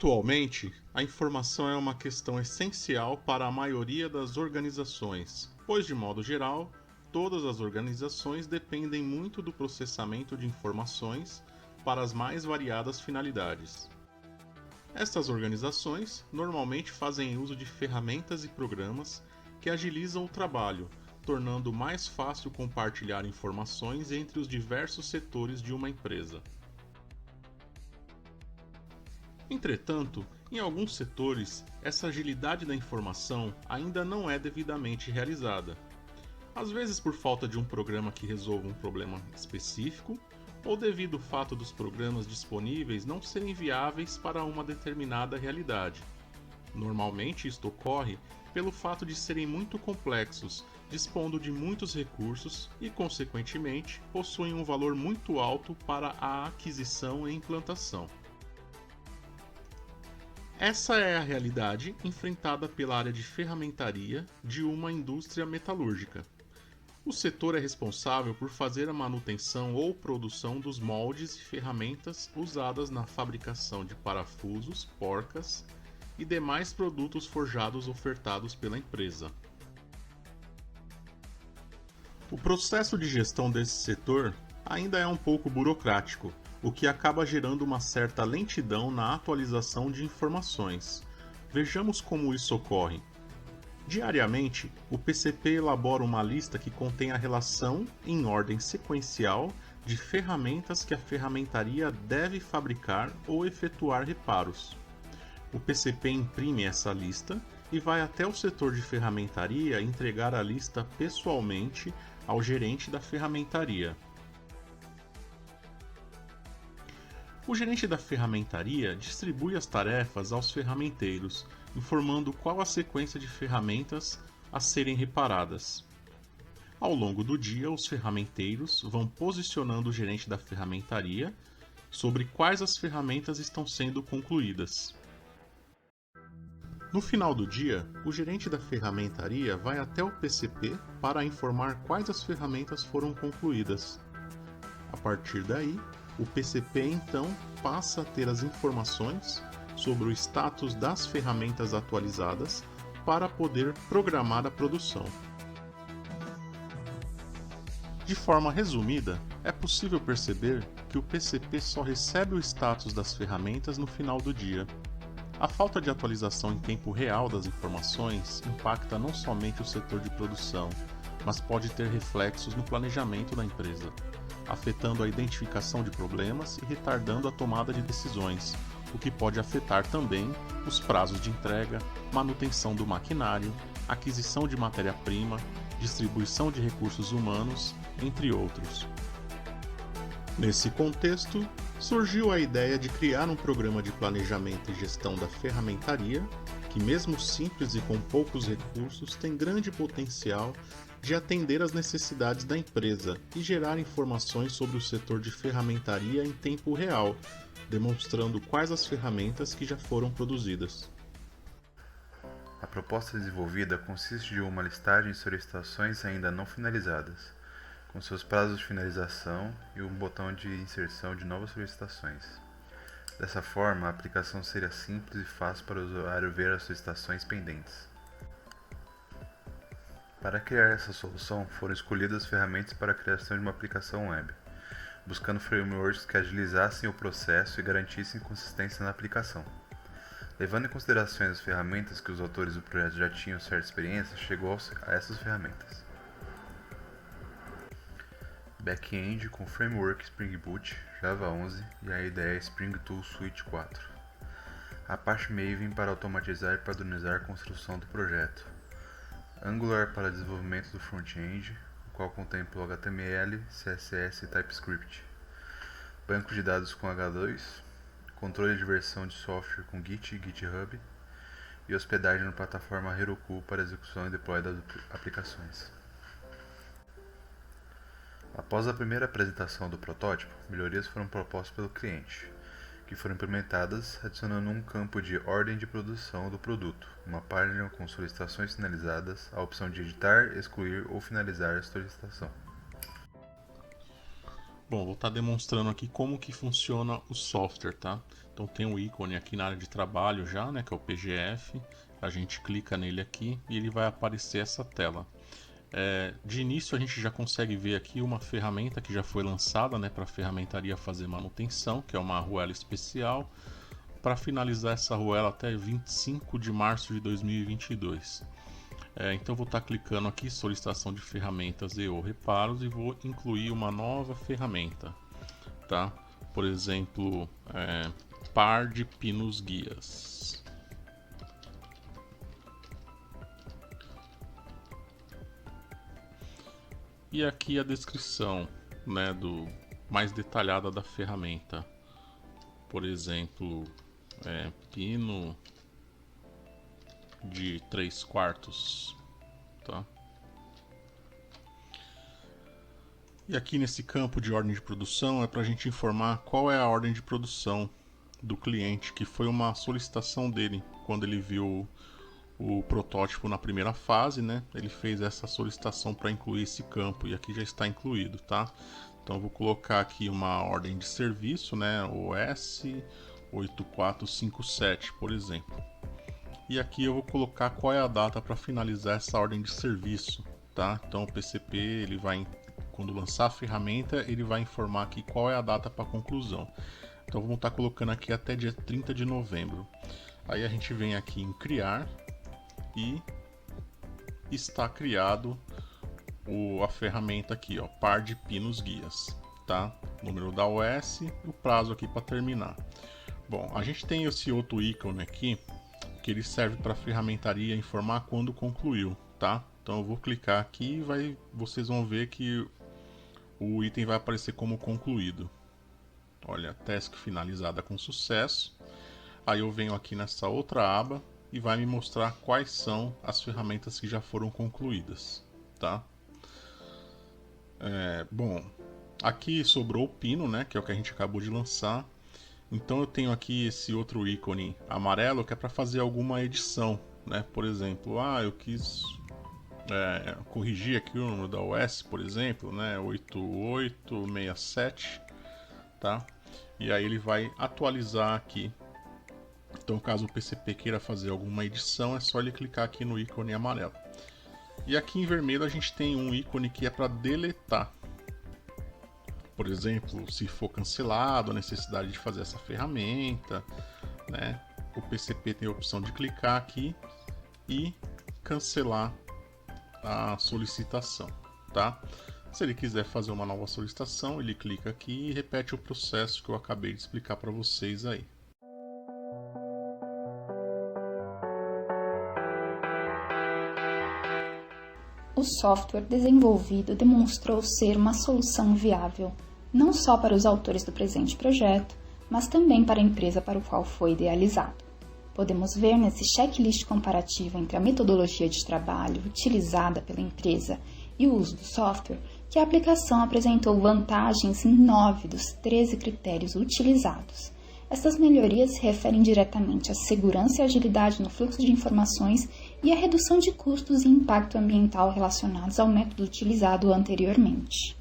Atualmente, a informação é uma questão essencial para a maioria das organizações, pois, de modo geral, todas as organizações dependem muito do processamento de informações para as mais variadas finalidades. Estas organizações normalmente fazem uso de ferramentas e programas que agilizam o trabalho, tornando mais fácil compartilhar informações entre os diversos setores de uma empresa. Entretanto, em alguns setores, essa agilidade da informação ainda não é devidamente realizada. Às vezes por falta de um programa que resolva um problema específico, ou devido ao fato dos programas disponíveis não serem viáveis para uma determinada realidade. Normalmente isto ocorre pelo fato de serem muito complexos, dispondo de muitos recursos e, consequentemente, possuem um valor muito alto para a aquisição e implantação. Essa é a realidade enfrentada pela área de ferramentaria de uma indústria metalúrgica. O setor é responsável por fazer a manutenção ou produção dos moldes e ferramentas usadas na fabricação de parafusos, porcas e demais produtos forjados ofertados pela empresa. O processo de gestão desse setor ainda é um pouco burocrático, o que acaba gerando uma certa lentidão na atualização de informações. Vejamos como isso ocorre. Diariamente, o PCP elabora uma lista que contém a relação, em ordem sequencial, de ferramentas que a ferramentaria deve fabricar ou efetuar reparos. O PCP imprime essa lista e vai até o setor de ferramentaria entregar a lista pessoalmente ao gerente da ferramentaria. O gerente da ferramentaria distribui as tarefas aos ferramenteiros, informando qual a sequência de ferramentas a serem reparadas. Ao longo do dia, os ferramenteiros vão posicionando o gerente da ferramentaria sobre quais as ferramentas estão sendo concluídas. No final do dia, o gerente da ferramentaria vai até o PCP para informar quais as ferramentas foram concluídas. A partir daí, o PCP então passa a ter as informações sobre o status das ferramentas atualizadas para poder programar a produção. De forma resumida, é possível perceber que o PCP só recebe o status das ferramentas no final do dia. A falta de atualização em tempo real das informações impacta não somente o setor de produção, mas pode ter reflexos no planejamento da empresa, afetando a identificação de problemas e retardando a tomada de decisões, o que pode afetar também os prazos de entrega, manutenção do maquinário, aquisição de matéria-prima, distribuição de recursos humanos, entre outros. Nesse contexto, surgiu a ideia de criar um programa de planejamento e gestão da ferramentaria, que mesmo simples e com poucos recursos, tem grande potencial de atender às necessidades da empresa e gerar informações sobre o setor de ferramentaria em tempo real, demonstrando quais as ferramentas que já foram produzidas. A proposta desenvolvida consiste de uma listagem de solicitações ainda não finalizadas, com seus prazos de finalização e um botão de inserção de novas solicitações. Dessa forma, a aplicação seria simples e fácil para o usuário ver as solicitações pendentes. Para criar essa solução, foram escolhidas ferramentas para a criação de uma aplicação web, buscando frameworks que agilizassem o processo e garantissem consistência na aplicação. Levando em consideração as ferramentas que os autores do projeto já tinham certa experiência, chegou a essas ferramentas. Back-end com framework Spring Boot, Java 11 e a IDE Spring Tool Suite 4. Apache Maven para automatizar e padronizar a construção do projeto. Angular para desenvolvimento do front-end, o qual contempla o HTML, CSS e TypeScript. Banco de dados com H2, controle de versão de software com Git e GitHub, e hospedagem na plataforma Heroku para execução e deploy das aplicações. Após a primeira apresentação do protótipo, melhorias foram propostas pelo cliente, que foram implementadas adicionando um campo de ordem de produção do produto, uma página com solicitações finalizadas, a opção de editar, excluir ou finalizar a solicitação. Bom, vou estar demonstrando aqui como que funciona o software, tá? Então tem um ícone aqui na área de trabalho já, né, que é o PGF. A gente clica nele aqui e ele vai aparecer essa tela. De início a gente já consegue ver aqui uma ferramenta que já foi lançada, né, para a ferramentaria fazer manutenção, que é uma arruela especial, para finalizar essa arruela até 25 de março de 2022. Então eu vou estar clicando aqui, solicitação de ferramentas e ou reparos, e vou incluir uma nova ferramenta, tá? Por exemplo, par de pinos guias. E aqui a descrição, né, mais detalhada da ferramenta. Por exemplo, pino de 3/4, tá? E aqui nesse campo de ordem de produção é para a gente informar qual é a ordem de produção do cliente, que foi uma solicitação dele quando ele viu o protótipo na primeira fase, né? Ele fez essa solicitação para incluir esse campo e aqui já está incluído, tá? Então eu vou colocar aqui uma ordem de serviço, né? OS 8457, por exemplo. E aqui eu vou colocar qual é a data para finalizar essa ordem de serviço, tá? Então o PCP, ele vai, quando lançar a ferramenta, ele vai informar aqui qual é a data para conclusão. Então vamos estar colocando aqui até dia 30 de novembro. Aí a gente vem aqui em criar e está criado a ferramenta aqui, ó, par de pinos guias, tá? Número da OS e o prazo aqui para terminar. Bom, a gente tem esse outro ícone aqui, que ele serve para a ferramentaria informar quando concluiu, tá? Então eu vou clicar aqui e vocês vão ver que o item vai aparecer como concluído. Olha, task finalizada com sucesso. Aí eu venho aqui nessa outra aba e vai me mostrar quais são as ferramentas que já foram concluídas, tá? Bom, aqui sobrou o pino, né, que é o que a gente acabou de lançar. Então eu tenho aqui esse outro ícone amarelo que é para fazer alguma edição, né? Por exemplo, eu quis corrigir aqui o número da OS, por exemplo, né? 8867, tá? E aí ele vai atualizar aqui. Então, caso o PCP queira fazer alguma edição, é só ele clicar aqui no ícone amarelo. E aqui em vermelho a gente tem um ícone que é para deletar. Por exemplo, se for cancelado a necessidade de fazer essa ferramenta, né? O PCP tem a opção de clicar aqui e cancelar a solicitação, tá? Se ele quiser fazer uma nova solicitação, ele clica aqui e repete o processo que eu acabei de explicar para vocês aí. O software desenvolvido demonstrou ser uma solução viável, não só para os autores do presente projeto, mas também para a empresa para o qual foi idealizado. Podemos ver nesse checklist comparativo entre a metodologia de trabalho utilizada pela empresa e o uso do software que a aplicação apresentou vantagens em 9 dos 13 critérios utilizados. Essas melhorias se referem diretamente à segurança e agilidade no fluxo de informações e à redução de custos e impacto ambiental relacionados ao método utilizado anteriormente.